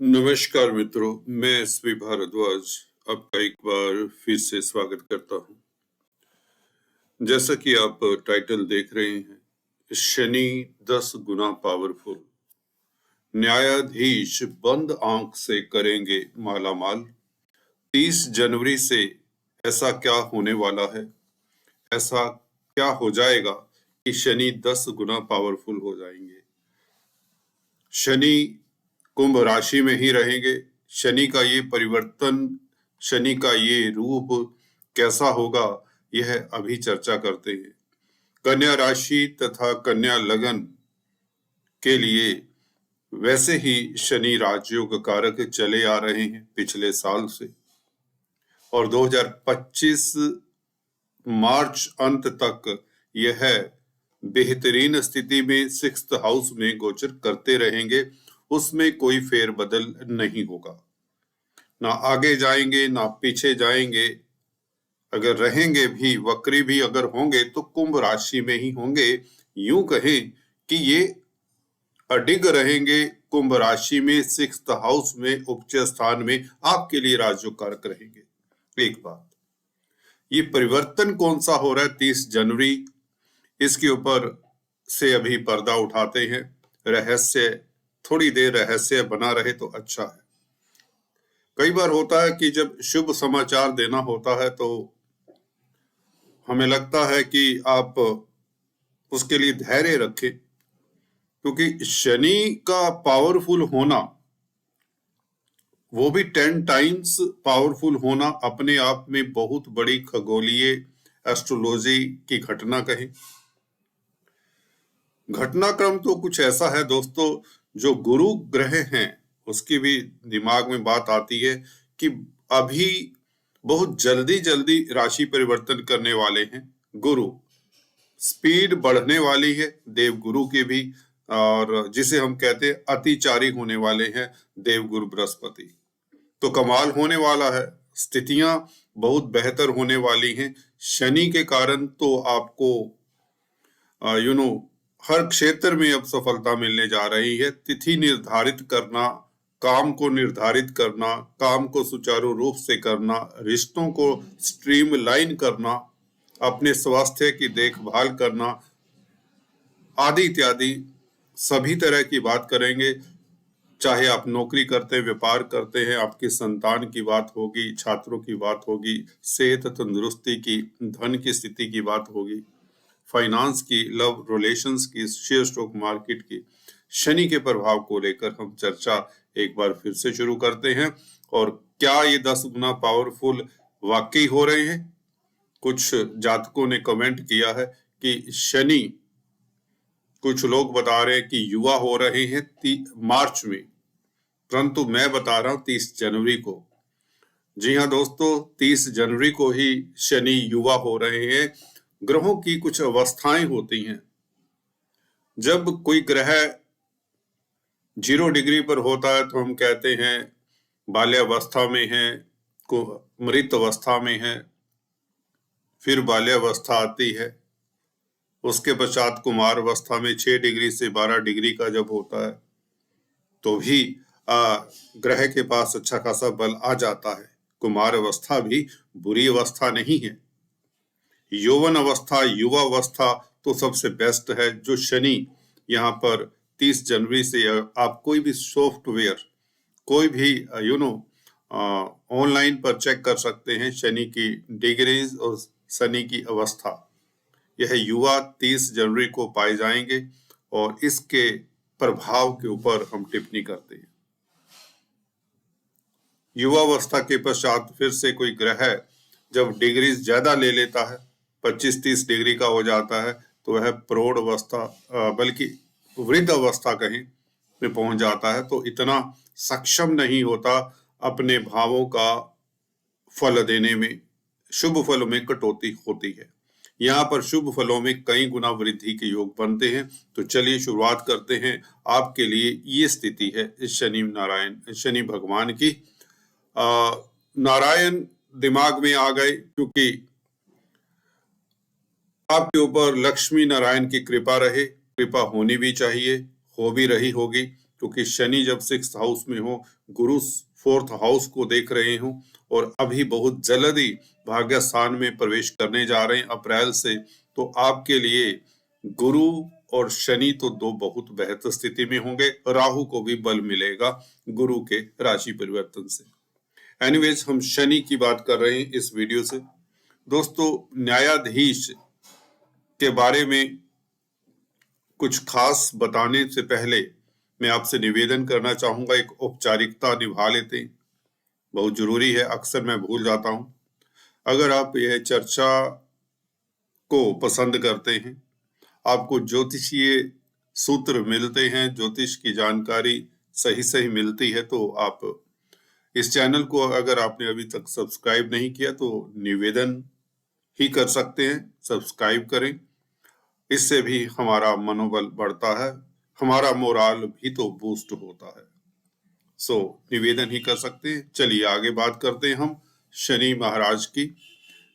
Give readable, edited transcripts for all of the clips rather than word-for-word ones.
नमस्कार मित्रों, मैं एसपी भारद्वाज आपका एक बार फिर से स्वागत करता हूं। जैसा कि आप टाइटल देख रहे हैं, शनि 10 गुना पावरफुल, न्यायाधीश बंद आंख से करेंगे मालामाल। 30 जनवरी से ऐसा क्या होने वाला है, ऐसा क्या हो जाएगा कि शनि 10 गुना पावरफुल हो जाएंगे। शनि कुंभ राशि में ही रहेंगे। शनि का ये परिवर्तन, शनि का ये रूप कैसा होगा, यह अभी चर्चा करते हैं। कन्या राशि तथा कन्या लगन के लिए वैसे ही शनि राजयोग कारक चले आ रहे हैं पिछले साल से, और 2025 मार्च अंत तक यह बेहतरीन स्थिति में 6th हाउस में गोचर करते रहेंगे। उसमें कोई फेरबदल नहीं होगा, ना आगे जाएंगे ना पीछे जाएंगे। अगर रहेंगे भी, वक्री भी अगर होंगे तो कुंभ राशि में ही होंगे। यूं कहें कि ये अडिग रहेंगे कुंभ राशि में, 6th हाउस में, उच्च स्थान में, आपके लिए राजयोग कारक रहेंगे। एक बात, ये परिवर्तन कौन सा हो रहा है 30 जनवरी, इसके ऊपर से अभी पर्दा उठाते हैं। रहस्य, थोड़ी देर रहस्य बना रहे तो अच्छा है। कई बार होता है कि जब शुभ समाचार देना होता है तो हमें लगता है कि आप उसके लिए धैर्य रखें, क्योंकि शनि का पावरफुल होना, वो भी 10 टाइम्स पावरफुल होना, अपने आप में बहुत बड़ी खगोलीय एस्ट्रोलॉजी की घटना कहें। घटनाक्रम तो कुछ ऐसा है दोस्तों, जो गुरु ग्रह हैं उसकी भी दिमाग में बात आती है कि अभी बहुत जल्दी जल्दी राशि परिवर्तन करने वाले हैं गुरु। स्पीड बढ़ने वाली है देवगुरु की भी, और जिसे हम कहते हैं अतिचारी होने वाले हैं देवगुरु बृहस्पति। तो कमाल होने वाला है, स्थितियां बहुत बेहतर होने वाली हैं शनि के कारण। तो आपको हर क्षेत्र में अब सफलता मिलने जा रही है। तिथि निर्धारित करना, काम को निर्धारित करना, काम को सुचारू रूप से करना, रिश्तों को स्ट्रीमलाइन करना, अपने स्वास्थ्य की देखभाल करना, आदि इत्यादि सभी तरह की बात करेंगे। चाहे आप नौकरी करते हैं, व्यापार करते हैं, आपकी संतान की बात होगी, छात्रों की बात होगी, सेहत तंदुरुस्ती की, धन की स्थिति की बात होगी, फाइनेंस की, लव रिलेशंस की, शेयर स्टॉक मार्केट की। शनि के प्रभाव को लेकर हम चर्चा एक बार फिर से शुरू करते हैं। और क्या ये 10 गुना पावरफुल वाकई हो रहे हैं? कुछ जातकों ने कमेंट किया है कि शनि, कुछ लोग बता रहे हैं कि युवा हो रहे हैं मार्च में, परंतु मैं बता रहा हूं 30 जनवरी को। जी हाँ दोस्तों, 30 जनवरी को ही शनि युवा हो रहे हैं। ग्रहों की कुछ अवस्थाएं होती हैं। जब कोई ग्रह 0 डिग्री पर होता है तो हम कहते हैं बाल्यावस्था में है, को मृत अवस्था में है। फिर बाल्यावस्था आती है, उसके पश्चात कुमार अवस्था में 6 डिग्री से 12 डिग्री का जब होता है तो भी ग्रह के पास अच्छा खासा बल आ जाता है। कुमार अवस्था भी बुरी अवस्था नहीं है। यौवन अवस्था, युवा अवस्था तो सबसे बेस्ट है। जो शनि यहाँ पर 30 जनवरी से आप कोई भी सॉफ्टवेयर, कोई भी ऑनलाइन पर चेक कर सकते हैं शनि की डिग्रीज और शनि की अवस्था। यह युवा 30 जनवरी को पाए जाएंगे और इसके प्रभाव के ऊपर हम टिप्पणी करते हैं। युवावस्था के पश्चात फिर से कोई ग्रह जब डिग्रीज ज्यादा ले लेता है, 25-30 डिग्री का हो जाता है, तो वह प्रौढ़ अवस्था, बल्कि वृद्ध अवस्था कहीं में पहुंच जाता है, तो इतना सक्षम नहीं होता अपने भावों का फल देने में। शुभ फलों में कटौती होती है। यहाँ पर शुभ फलों में कई गुना वृद्धि के योग बनते हैं। तो चलिए शुरुआत करते हैं। आपके लिए ये स्थिति है शनि भगवान की। नारायण दिमाग में आ गए, क्योंकि आपके ऊपर लक्ष्मी नारायण की कृपा रहे। कृपा होनी भी चाहिए, हो भी रही होगी, क्योंकि शनि जब 6th हाउस में हो, गुरु 4th हाउस को देख रहे हो और अभी बहुत जल्दी भाग्य स्थान में प्रवेश करने जा रहे हैं अप्रैल से, तो आपके लिए गुरु और शनि तो दो बहुत बेहतर स्थिति में होंगे। राहु को भी बल मिलेगा गुरु के राशि परिवर्तन से। एनीवेज, हम शनि की बात कर रहे हैं इस वीडियो से। दोस्तों, न्यायाधीश के बारे में कुछ खास बताने से पहले मैं आपसे निवेदन करना चाहूंगा, एक औपचारिकता निभा लेते हैं, बहुत जरूरी है, अक्सर मैं भूल जाता हूं। अगर आप यह चर्चा को पसंद करते हैं, आपको ज्योतिषीय सूत्र मिलते हैं, ज्योतिष की जानकारी सही मिलती है, तो आप इस चैनल को अगर आपने अभी तक सब्सक्राइब नहीं किया तो निवेदन ही कर सकते हैं, सब्सक्राइब करें। इससे भी हमारा मनोबल बढ़ता है, हमारा मोराल भी तो बूस्ट होता है। निवेदन ही कर सकते हैं। चलिए आगे बात करते हैं हम शनि महाराज की।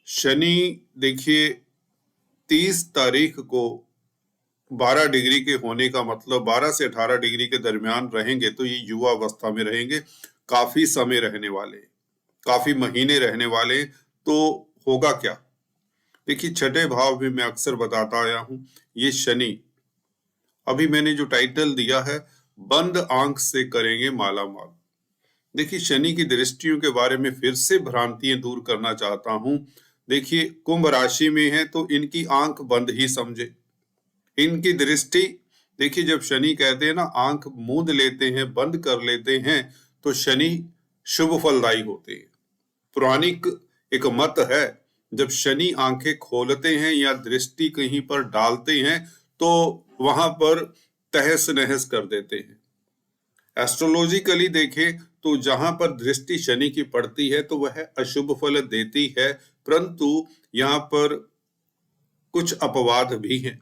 शनि देखिए 30 तारीख को 12 डिग्री के होने का मतलब 12 से 18 डिग्री के दरमियान रहेंगे, तो ये युवा अवस्था में रहेंगे, काफी समय रहने वाले, काफी महीने रहने वाले। तो होगा क्या? देखिए, छठे भाव में मैं अक्सर बताता आया हूं, ये शनि, अभी मैंने जो टाइटल दिया है, बंद आंख से करेंगे माला माल। देखिए, शनि की दृष्टियों के बारे में फिर से भ्रांतियां दूर करना चाहता हूं। देखिए, कुंभ राशि में है तो इनकी आंख बंद ही समझे, इनकी दृष्टि। देखिए, जब शनि कहते हैं ना, आंख मूंद लेते हैं, बंद कर लेते हैं, तो शनि शुभ फलदायी होते हैं। पौराणिक एक मत है, जब शनि आंखें खोलते हैं या दृष्टि कहीं पर डालते हैं तो वहां पर तहस नहस कर देते हैं। एस्ट्रोलॉजिकली देखें तो जहां पर दृष्टि शनि की पड़ती है तो वह अशुभ फल देती है, परंतु यहाँ पर कुछ अपवाद भी हैं।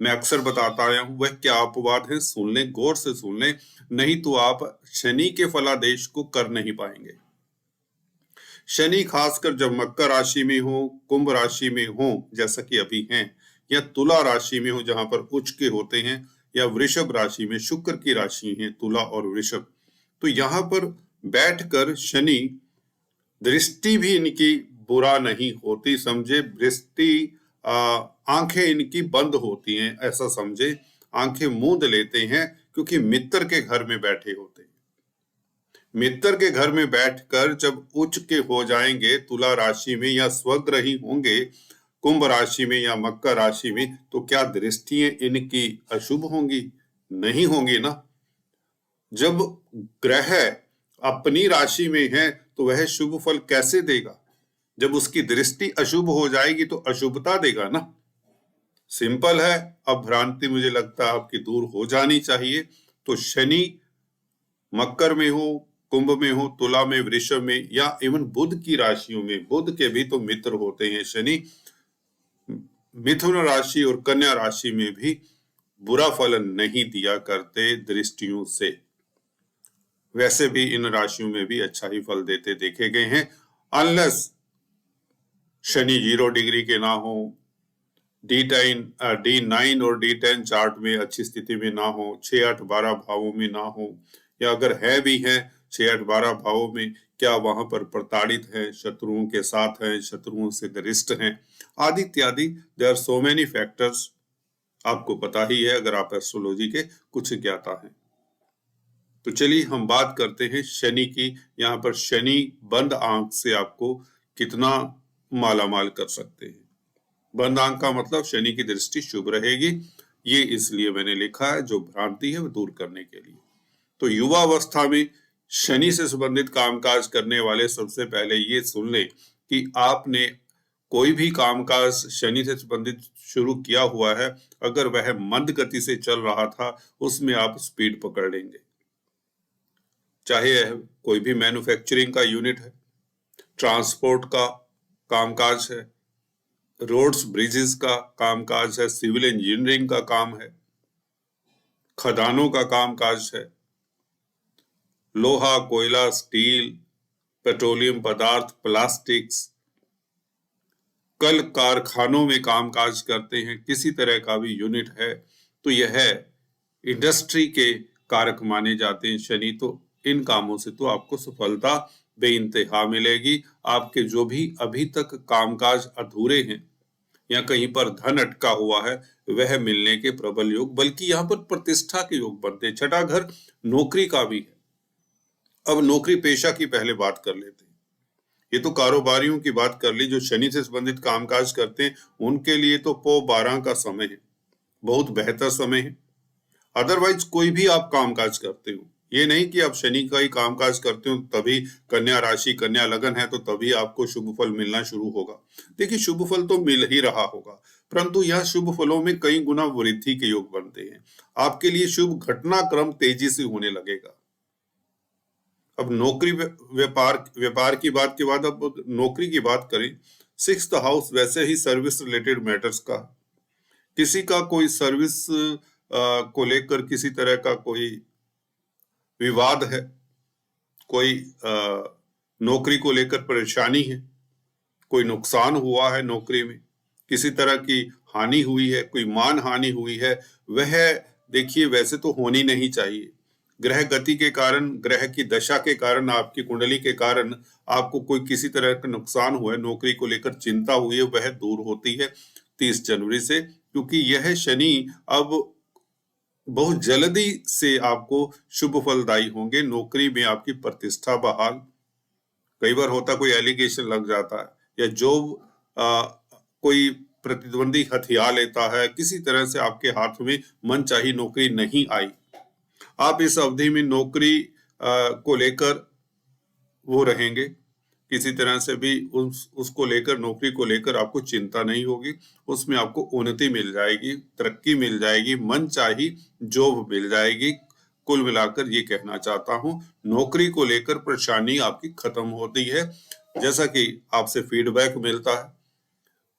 मैं अक्सर बताता आया हूं, वह क्या अपवाद है, सुन लें, गौर से सुन लें, नहीं तो आप शनि के फलादेश को कर नहीं पाएंगे। शनि खासकर जब मकर राशि में हो, कुंभ राशि में हो जैसा कि अभी हैं, या तुला राशि में हो जहां पर उच्च के होते हैं, या वृषभ राशि में, शुक्र की राशि है तुला और वृषभ, तो यहाँ पर बैठकर शनि, दृष्टि भी इनकी बुरा नहीं होती समझे, दृष्टि आंखें इनकी बंद होती हैं ऐसा समझे, आंखें मूंद लेते हैं क्योंकि मित्र के घर में बैठे होते हैं। मित्र के घर में बैठकर जब उच्च के हो जाएंगे तुला राशि में या स्वग्रही होंगे कुंभ राशि में या मकर राशि में, तो क्या दृष्टियां इनकी अशुभ होंगी? नहीं होंगी ना। जब ग्रह अपनी राशि में है तो वह शुभ फल कैसे देगा? जब उसकी दृष्टि अशुभ हो जाएगी तो अशुभता देगा ना। सिंपल है। अब भ्रांति मुझे लगता है आपकी दूर हो जानी चाहिए। तो शनि मकर में हो, कुंभ में हो, तुला में, वृषभ में, या इवन बुध की राशियों में, बुध के भी तो मित्र होते हैं शनि, मिथुन राशि और कन्या राशि में भी बुरा फल नहीं दिया करते दृष्टियों से। वैसे भी इन राशियों में भी अच्छा ही फल देते देखे गए हैं, अनलेस शनि 0 डिग्री के ना हो, D9 और D10 चार्ट में अच्छी स्थिति में ना हो, 6, 8, 12 भावों में ना हो, या अगर है भी है 6, 8, 12 भावों में, क्या वहां पर प्रताड़ित है, शत्रुओं के साथ हैं, शत्रुओं से ग्रस्त हैं, आदि इत्यादि। There are so many factors, आपको पता ही है अगर आप एस्ट्रोलॉजी के कुछ ज्ञाता हैं। तो चलिए हम बात करते हैं शनि की। यहाँ पर शनि बंद आंख से आपको कितना मालामाल कर सकते हैं। बंद आंख का मतलब शनि की दृष्टि शुभ रहेगी, ये इसलिए मैंने लिखा है, जो भ्रांति है वो दूर करने के लिए। तो युवा अवस्था में शनि से संबंधित कामकाज करने वाले सबसे पहले ये सुन ले कि आपने कोई भी कामकाज शनि से संबंधित शुरू किया हुआ है, अगर वह मंद गति से चल रहा था, उसमें आप स्पीड पकड़ लेंगे। चाहे कोई भी मैन्युफैक्चरिंग का यूनिट है, ट्रांसपोर्ट का कामकाज है, रोड्स ब्रिजेस का कामकाज है, सिविल इंजीनियरिंग का काम है, खदानों का कामकाज है, लोहा, कोयला, स्टील, पेट्रोलियम पदार्थ, प्लास्टिक्स, कल कारखानों में कामकाज करते हैं, किसी तरह का भी यूनिट है, तो यह इंडस्ट्री के कारक माने जाते हैं शनि, तो इन कामों से तो आपको सफलता बेइंतहा मिलेगी। आपके जो भी अभी तक कामकाज अधूरे हैं या कहीं पर धन अटका हुआ है, वह मिलने के प्रबल योग, बल्कि यहाँ पर प्रतिष्ठा के योग बनते हैं। छठा घर नौकरी का भी है। अब नौकरी पेशा की पहले बात कर लेते हैं। ये तो कारोबारियों की बात कर ली, जो शनि से संबंधित कामकाज करते हैं उनके लिए तो पौ 12 का समय है, बहुत बेहतर समय है। अदरवाइज कोई भी आप कामकाज करते हो, ये नहीं कि आप शनि का ही कामकाज करते हो तभी कन्या राशि, कन्या लगन है तो तभी आपको शुभ फल मिलना शुरू होगा। देखिए, शुभ फल तो मिल ही रहा होगा, परंतु यह शुभ फलों में कई गुना वृद्धि के योग बनते हैं। आपके लिए शुभ घटनाक्रम तेजी से होने लगेगा। अब नौकरी व्यापार की बात के बाद अब नौकरी की बात करें। 6th हाउस वैसे ही सर्विस रिलेटेड मैटर्स का, किसी का कोई सर्विस को लेकर किसी तरह का कोई विवाद है, कोई नौकरी को लेकर परेशानी है, कोई नुकसान हुआ है नौकरी में, किसी तरह की हानि हुई है, कोई मान हानि हुई है, वह देखिए वैसे तो होनी नहीं चाहिए। ग्रह गति के कारण, ग्रह की दशा के कारण, आपकी कुंडली के कारण आपको कोई किसी तरह का नुकसान हुआ है, नौकरी को लेकर चिंता हुई है, वह दूर होती है 30 जनवरी से, क्योंकि यह शनि अब बहुत जल्दी से आपको शुभ फलदायी होंगे। नौकरी में आपकी प्रतिष्ठा बहाल, कई बार होता कोई एलिगेशन लग जाता है या जॉब कोई प्रतिद्वंदी हथिया लेता है, किसी तरह से आपके हाथ में मनचाही नौकरी नहीं आई, आप इस अवधि में नौकरी को लेकर वो रहेंगे, किसी तरह से भी उसको लेकर, नौकरी को लेकर आपको चिंता नहीं होगी, उसमें आपको उन्नति मिल जाएगी, तरक्की मिल जाएगी, मनचाही जॉब मिल जाएगी। कुल मिलाकर ये कहना चाहता हूं, नौकरी को लेकर परेशानी आपकी खत्म होती है। जैसा कि आपसे फीडबैक मिलता है,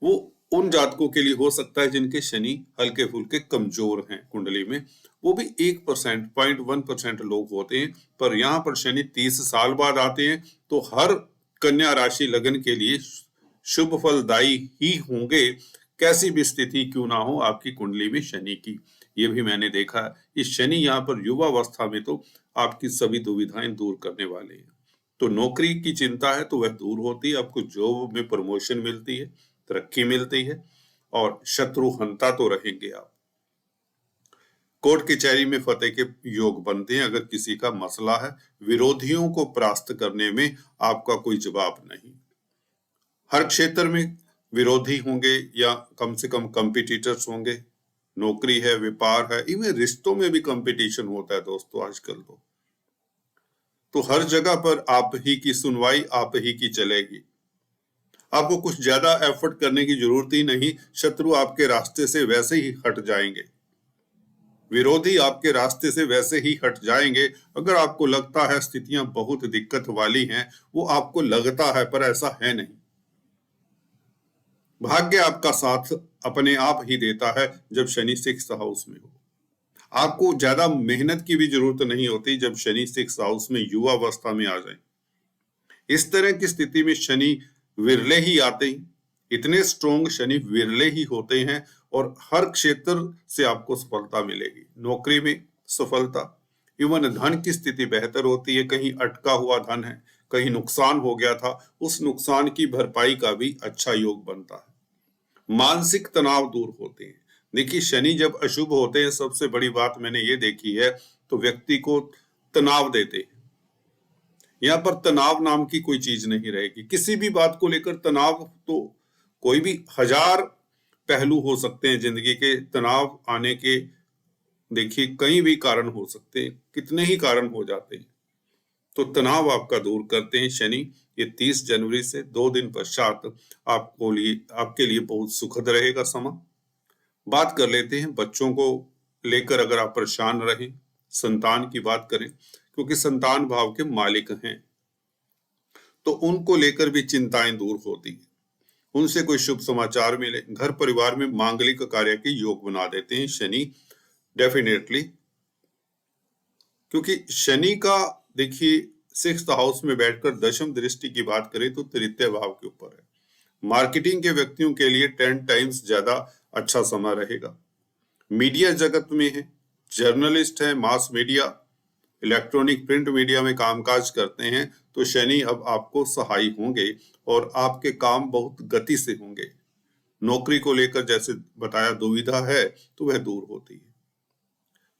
वो उन जातकों के लिए हो सकता है जिनके शनि हल्के फुल्के कमजोर हैं कुंडली में, वो भी 1%, 0.1% लोग होते हैं, पर यहाँ पर शनि 30 साल बाद आते हैं, तो हर कन्या राशि लगन के लिए शुभ फलदायी ही होंगे, कैसी भी स्थिति क्यों ना हो आपकी कुंडली में शनि की। ये भी मैंने देखा है, इस शनि यहाँ पर युवावस्था में तो आपकी सभी दुविधाएं दूर करने वाले हैं। तो नौकरी की चिंता है तो वह दूर होती है, आपको जॉब में प्रमोशन मिलती है, तरक्की मिलती है, और शत्रु हंता तो रहेंगे आप। कोर्ट कचहरी में फतेह के योग बनते हैं अगर किसी का मसला है, विरोधियों को परास्त करने में आपका कोई जवाब नहीं। हर क्षेत्र में विरोधी होंगे या कम से कम कंपटीटर्स होंगे, नौकरी है, व्यापार है, इवन रिश्तों में भी कंपटीशन होता है दोस्तों आजकल तो हर जगह पर आप ही की सुनवाई आप ही की चलेगी। आपको कुछ ज्यादा एफर्ट करने की जरूरत ही नहीं, शत्रु आपके रास्ते से वैसे ही हट जाएंगे, विरोधी आपके रास्ते से वैसे ही हट जाएंगे। अगर आपको लगता है स्थितियां बहुत दिक्कत वाली हैं, वो आपको लगता है पर ऐसा है नहीं। भाग्य आपका साथ अपने आप ही देता है जब शनि 6th हाउस में हो। आपको ज्यादा मेहनत की भी जरूरत नहीं होती जब शनि 6th हाउस में युवावस्था में आ जाए। इस तरह की स्थिति में शनि विरले ही आते हैं, इतने स्ट्रोंग शनि विरले ही होते हैं, और हर क्षेत्र से आपको सफलता मिलेगी। नौकरी में सफलता, इवन धन की स्थिति बेहतर होती है, कहीं अटका हुआ धन है, कहीं नुकसान हो गया था, उस नुकसान की भरपाई का भी अच्छा योग बनता है। मानसिक तनाव दूर होते हैं। देखिए, शनि जब अशुभ होते हैं, सबसे बड़ी बात मैंने ये देखी है, तो व्यक्ति को तनाव देते हैं। यहाँ पर तनाव नाम की कोई चीज नहीं रहेगी, किसी भी बात को लेकर तनाव, तो कोई भी 1000 पहलू हो सकते हैं जिंदगी के, तनाव आने के देखिए कई भी कारण हो सकते हैं, कितने ही कारण हो जाते हैं, तो तनाव आपका दूर करते हैं शनि। ये 30 जनवरी से 2 दिन पश्चात आपके लिए बहुत सुखद रहेगा समय। बात कर लेते हैं बच्चों को लेकर, अगर आप परेशान रहें, संतान की बात करें, क्योंकि संतान भाव के मालिक हैं, तो उनको लेकर भी चिंताएं दूर होती है। उनसे कोई शुभ समाचार मिले, घर परिवार में मांगलिक कार्य के योग बना देते हैं शनि डेफिनेटली, क्योंकि शनि का देखिए 6th हाउस में बैठकर दशम दृष्टि की बात करें तो तृतीय भाव के ऊपर है। मार्केटिंग के व्यक्तियों के लिए 10 टाइम्स ज्यादा अच्छा समय रहेगा। मीडिया जगत में है, जर्नलिस्ट हैं, mass media, electronic print media में कामकाज करते हैं, तो शनि अब आपको सहाय होंगे और आपके काम बहुत गति से होंगे। नौकरी को लेकर जैसे बताया दुविधा है तो वह दूर होती है।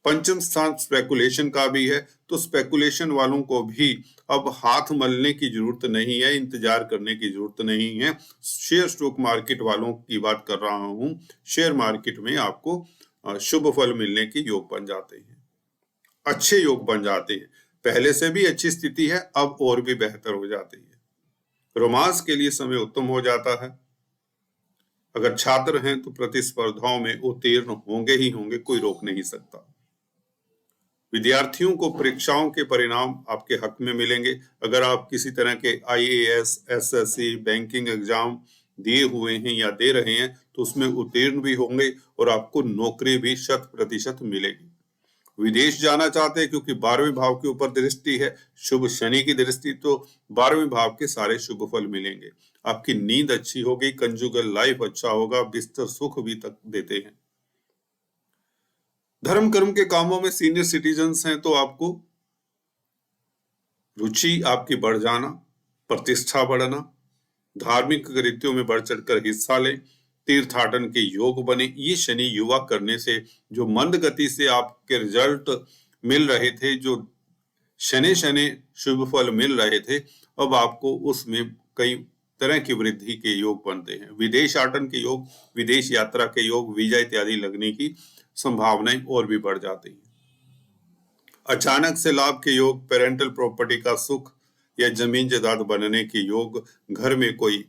पंचम स्थान स्पेकुलेशन का भी है, तो स्पेकुलेशन वालों को भी अब हाथ मलने की जरूरत नहीं है, इंतजार करने की जरूरत नहीं है। शेयर स्टॉक मार्केट वालों की बात कर रहा हूं। शेयर मार्केट में आपको शुभ फल मिलने के योग बन जाते हैं, अच्छे योग बन जाते हैं। पहले से भी अच्छी स्थिति है, अब और भी बेहतर हो जाती है। रोमांस के लिए समय उत्तम हो जाता है। अगर छात्र हैं तो प्रतिस्पर्धाओं में उत्तीर्ण होंगे ही होंगे, कोई रोक नहीं सकता। विद्यार्थियों को परीक्षाओं के परिणाम आपके हक में मिलेंगे। अगर आप किसी तरह के IAS, SSC, बैंकिंग एग्जाम दिए हुए हैं या दे रहे हैं तो उसमें उत्तीर्ण भी होंगे और आपको नौकरी भी 100% मिलेगी। विदेश जाना चाहते हैं क्योंकि 12वें भाव के ऊपर दृष्टि है, शुभ शनि की दृष्टि, तो 12वें भाव के सारे शुभ फल मिलेंगे। आपकी नींद अच्छी होगी, कंजुगल लाइफ अच्छा होगा, बिस्तर सुख भी तक देते हैं। धर्म कर्म के कामों में सीनियर सिटीजन्स हैं तो आपको रुचि आपकी बढ़ जाना, प्रतिष्ठा बढ़ना, धार्मिक कृत्यों में बढ़ चढ़कर हिस्सा लें, तीर्थाटन के योग बने। ये शनि युवा करने से जो मंद गति से आपके रिजल्ट मिल रहे थे, जो शनि शनि शुभ फल मिल रहे थे, अब आपको उसमें कई तरह की वृद्धि के योग बनते हैं। विदेशाटन के योग, विदेश यात्रा के योग, वीजा इत्यादि लगने की संभावनाएं और भी बढ़ जाती हैं। अचानक से लाभ के योग, पेरेंटल प्रॉपर्टी का सुख या जमीन जायदाद बनने के योग, घर में कोई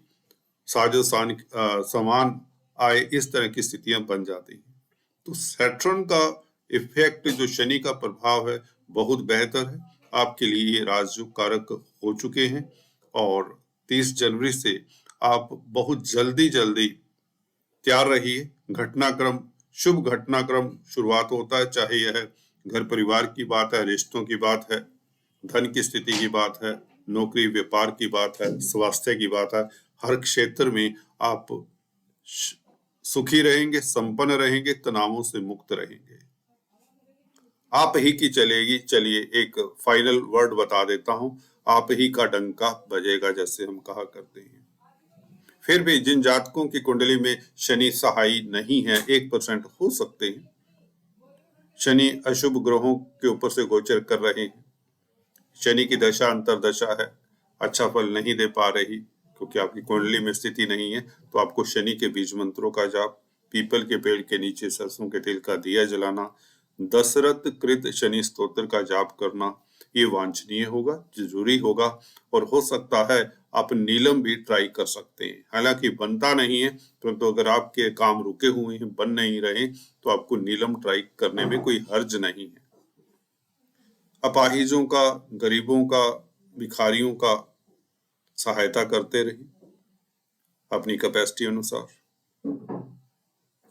साजो सामान आए, इस तरह की स्थितियां बन जाती हैं। तो सैटर्न का इफेक्ट, जो शनि का प्रभाव है, बहुत बेहतर है आपके लिए। ये राजयोग कारक हो चुके हैं और 30 जनवरी से आप बहुत जल्दी तैयार रहिए। घटनाक्रम, शुभ घटनाक्रम शुरुआत होता है, चाहे यह घर परिवार की बात है, रिश्तों की बात है, धन की स्थिति की बात है, नौकरी व्यापार की बात है, स्वास्थ्य की बात है। हर क्षेत्र में आप सुखी रहेंगे, संपन्न रहेंगे, तनावों से मुक्त रहेंगे। आप ही की चलेगी। चलिए एक फाइनल वर्ड बता देता हूं, आप ही का डंका बजेगा, जैसे हम कहा करते हैं। फिर भी जिन जातकों की कुंडली में शनि सहाय नहीं है, 1% हो सकते हैं, शनि अशुभ ग्रहों के ऊपर से गोचर कर रहे हैं, शनि की दशा अंतरदशा है, अच्छा फल नहीं दे पा रही क्योंकि आपकी कुंडली में स्थिति नहीं है, तो आपको शनि के बीज मंत्रों का जाप, पीपल के पेड़ के नीचे सरसों के तेल का दिया जलाना, दशरथ कृत शनि स्तोत्र का जाप करना, ये वांछनीय होगा, जरूरी होगा। और हो सकता है आप नीलम भी ट्राई कर सकते हैं। हालांकि बनता नहीं है, परंतु अगर आपके काम रुके हुए हैं, बन नहीं रहे, तो आपको नीलम ट्राई करने में कोई हर्ज नहीं है। अपाहिजों का, गरीबों का, भिखारियों का सहायता करते रहिए अपनी कैपेसिटी अनुसार।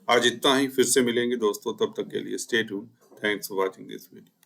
आज इतना ही, फिर से मिलेंगे दोस्तों, तब तक के लिए stay tuned. Thanks for watching this video.